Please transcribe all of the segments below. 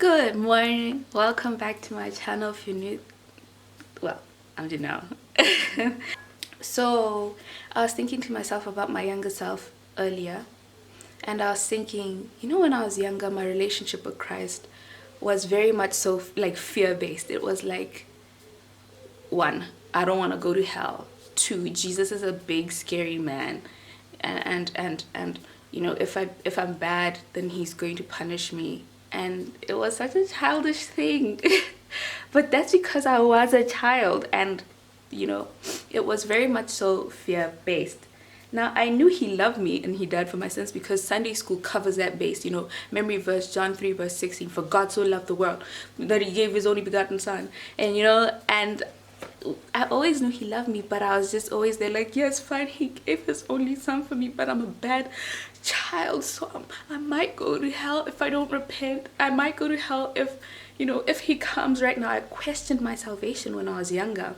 Good morning. Welcome back to my channel. If you're new, well, I'm new now. So, I was thinking to myself about my younger self earlier, and I was thinking, when I was younger, my relationship with Christ was very much so like fear-based. It was like, one, I don't want to go to hell. Two, Jesus is a big scary man, and if I'm bad, then he's going to punish me. And it was such a childish thing. But that's because I was a child, and it was very much so fear-based. Now, I knew he loved me and he died for my sins because Sunday school covers that base. Memory verse, John 3 verse 16, for God so loved the world that he gave his only begotten son. And I always knew he loved me, but I was just always there like, yes, fine, he gave his only son for me, but I'm a bad child, so I might go to hell if I don't repent. I might go to hell if he comes right now. I questioned my salvation when I was younger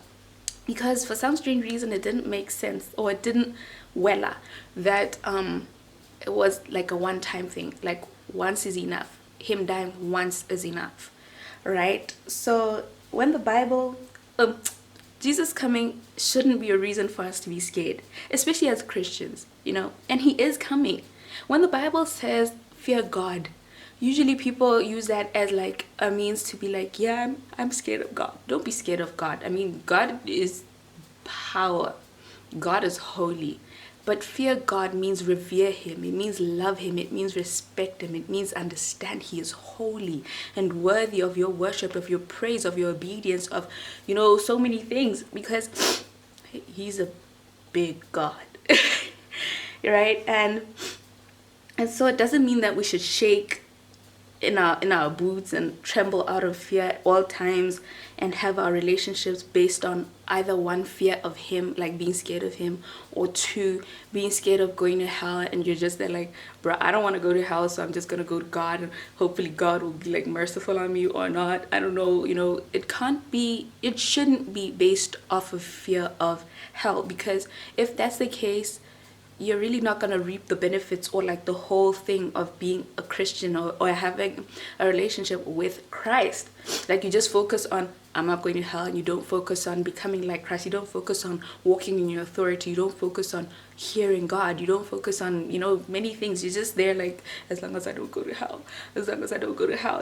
because for some strange reason it didn't make sense, or it didn't wella that it was like a one-time thing, like once is enough. Him dying once is enough, right? So when the Bible Jesus coming shouldn't be a reason for us to be scared, especially as Christians, and he is coming. When the Bible says fear God, usually people use that as like a means to be like, yeah, I'm scared of God. Don't be scared of God. I mean, God is power. God is holy. But fear God means revere him. It means love him. It means respect him. It means understand he is holy and worthy of your worship, of your praise, of your obedience, of, so many things, because he's a big God, right? And so it doesn't mean that we should shake in our boots and tremble out of fear at all times and have our relationships based on either one, fear of him, like being scared of him, or two, being scared of going to hell, and you're just there like, bro, I don't want to go to hell, so I'm just gonna go to God and hopefully God will be like merciful on me or not. I don't know. It shouldn't be based off of fear of hell, because if that's the case, you're really not going to reap the benefits or like the whole thing of being a Christian, or having a relationship with Christ. Like, you just focus on, I'm not going to hell, and you don't focus on becoming like Christ. You don't focus on walking in your authority. You don't focus on hearing God. You don't focus on, many things. You're just there like, as long as I don't go to hell, as long as I don't go to hell,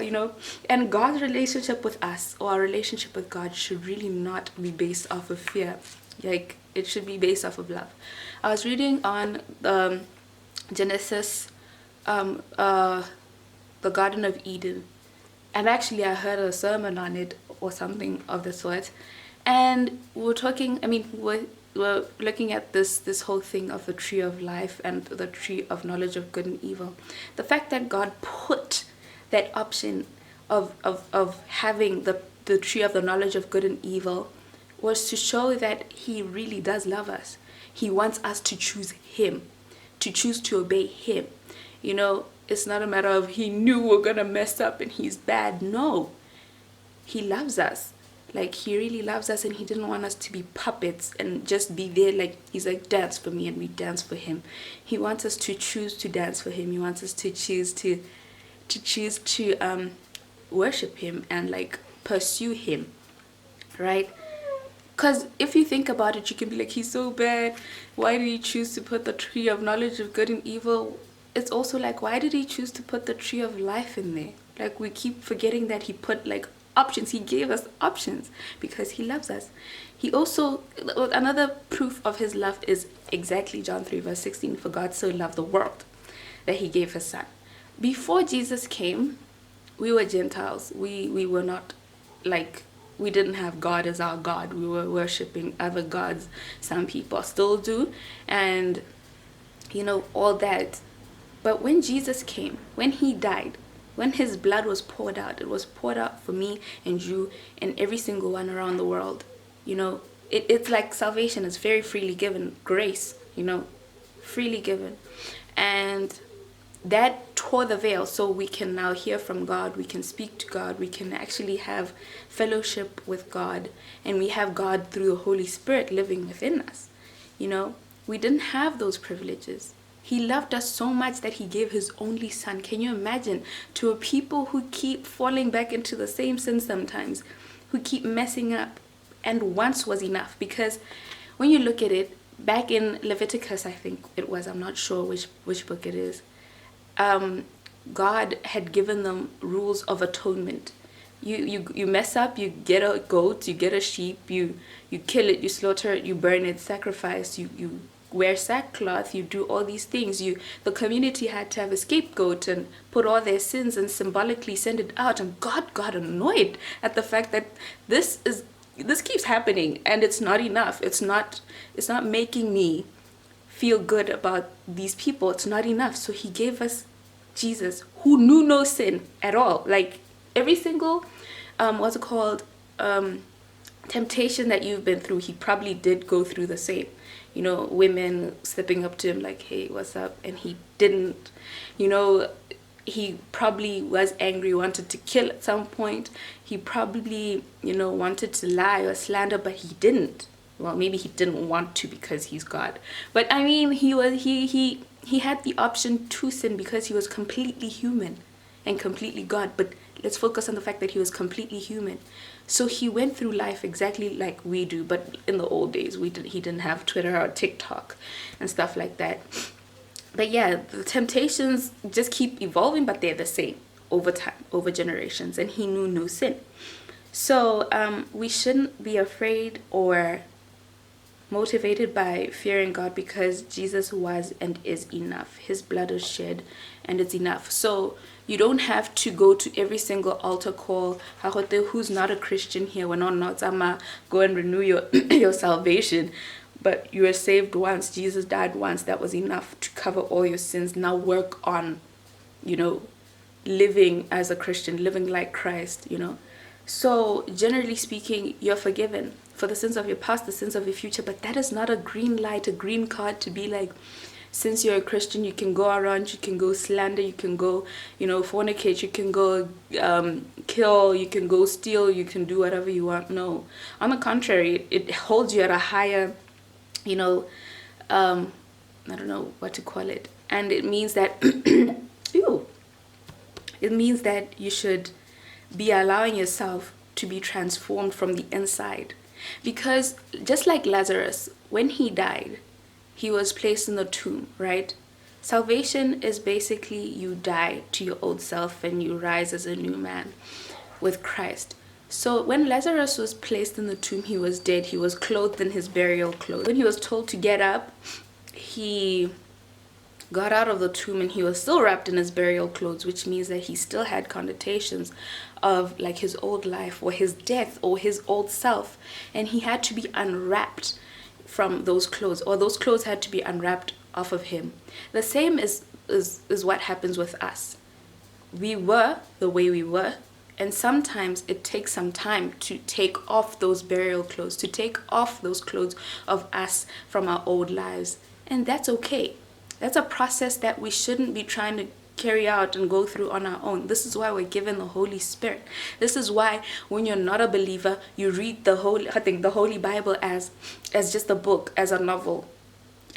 And God's relationship with us, or our relationship with God, should really not be based off of fear. Like, it should be based off of love. I was reading on Genesis, the Garden of Eden, and actually I heard a sermon on it or something of the sort, and we're talking, we're looking at this whole thing of the tree of life and the tree of knowledge of good and evil. The fact that God put that option of having the tree of the knowledge of good and evil was to show that he really does love us. He wants us to choose him, to choose to obey him. It's not a matter of he knew we're gonna mess up and he's bad. No, he loves us. Like, he really loves us, and he didn't want us to be puppets and just be there like, he's like, dance for me, and we dance for him. He wants us to choose to dance for him. He wants us to choose to worship him and like pursue him, right? Because if you think about it, you can be like, he's so bad. Why did he choose to put the tree of knowledge of good and evil? It's also like, why did he choose to put the tree of life in there? Like, we keep forgetting that he put like options. He gave us options because he loves us. He also, another proof of his love is exactly John 3 verse 16. For God so loved the world that he gave his son. Before Jesus came, we were Gentiles. We were not like, we didn't have God as our God. We were worshiping other gods. Some people still do, and all that. But when Jesus came, when he died, when his blood was poured out, it was poured out for me and you and every single one around the world. It's like salvation is very freely given, grace, freely given. And that tore the veil, so we can now hear from God, we can speak to God, we can actually have fellowship with God, and we have God through the Holy Spirit living within us. We didn't have those privileges He loved us so much that he gave his only son. Can you imagine? To a people who keep falling back into the same sin sometimes, who keep messing up, and once was enough. Because when you look at it, back in Leviticus, I think it was, I'm not sure which book it is, God had given them rules of atonement. You mess up, you get a goat, you get a sheep, you kill it, you slaughter it, you burn it, sacrifice, you wear sackcloth, you do all these things. The community had to have a scapegoat and put all their sins and symbolically send it out. And God got annoyed at the fact that this keeps happening and it's not enough. It's not making me feel good about these people. It's not enough. So he gave us Jesus, who knew no sin at all. Like every single temptation that you've been through, he probably did go through the same. You know, women stepping up to him like, hey, what's up? And he didn't. You know, he probably was angry, wanted to kill at some point. He probably, wanted to lie or slander, but he didn't. Well, maybe he didn't want to because he's God. But I mean, he had the option to sin because he was completely human and completely God. But let's focus on the fact that he was completely human. So he went through life exactly like we do, but in the old days, he didn't have Twitter or TikTok and stuff like that. But yeah, the temptations just keep evolving, but they're the same over time, over generations, and he knew no sin. So we shouldn't be afraid or motivated by fearing God, because Jesus was and is enough. His blood was shed and it's enough. So you don't have to go to every single altar call. Who's not a Christian here? We're not go and renew your salvation. But you were saved once. Jesus died once. That was enough to cover all your sins. Now work on, living as a Christian, living like Christ, So generally speaking, you're forgiven for the sins of your past, the sins of your future. But that is not a green light, a green card to be like, since you're a Christian, you can go around, you can go slander, you can go, fornicate, you can go kill, you can go steal, you can do whatever you want. No. On the contrary, it holds you at a higher, I don't know what to call it. And it means that, it means that you should be allowing yourself to be transformed from the inside. Because just like Lazarus, when he died, he was placed in the tomb, right? Salvation is basically you die to your old self and you rise as a new man with Christ. So when Lazarus was placed in the tomb, he was dead. He was clothed in his burial clothes. When he was told to get up, he got out of the tomb and he was still wrapped in his burial clothes, which means that he still had connotations of like his old life or his death or his old self. And he had to be unwrapped from those clothes, or those clothes had to be unwrapped off of him. The same is what happens with us. We were the way we were, and sometimes it takes some time to take off those burial clothes, to take off those clothes of us from our old lives. And that's okay. That's a process that we shouldn't be trying to carry out and go through on our own. This is why we're given the Holy Spirit. This is why when you're not a believer, you read the Holy Bible as just a book, as a novel,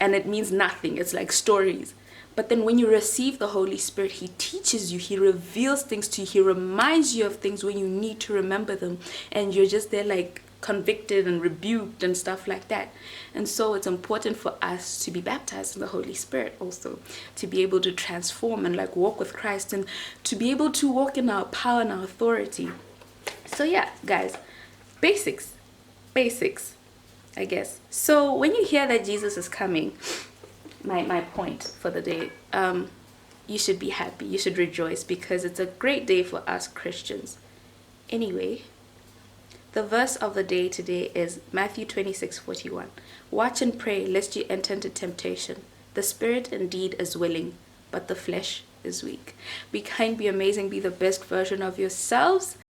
and it means nothing. It's like stories. But then when you receive the Holy Spirit, he teaches you, he reveals things to you, he reminds you of things when you need to remember them, and you're just there like convicted and rebuked and stuff like that. And so it's important for us to be baptized in the Holy Spirit also, to be able to transform and like walk with Christ, and to be able to walk in our power and our authority. So yeah, guys, basics, I guess. So when you hear that Jesus is coming, my point for the day, you should be happy, you should rejoice, because it's a great day for us Christians. Anyway, the verse of the day today is Matthew 26:41. Watch and pray lest you enter into temptation. The spirit indeed is willing, but the flesh is weak. Be kind, be amazing, be the best version of yourselves.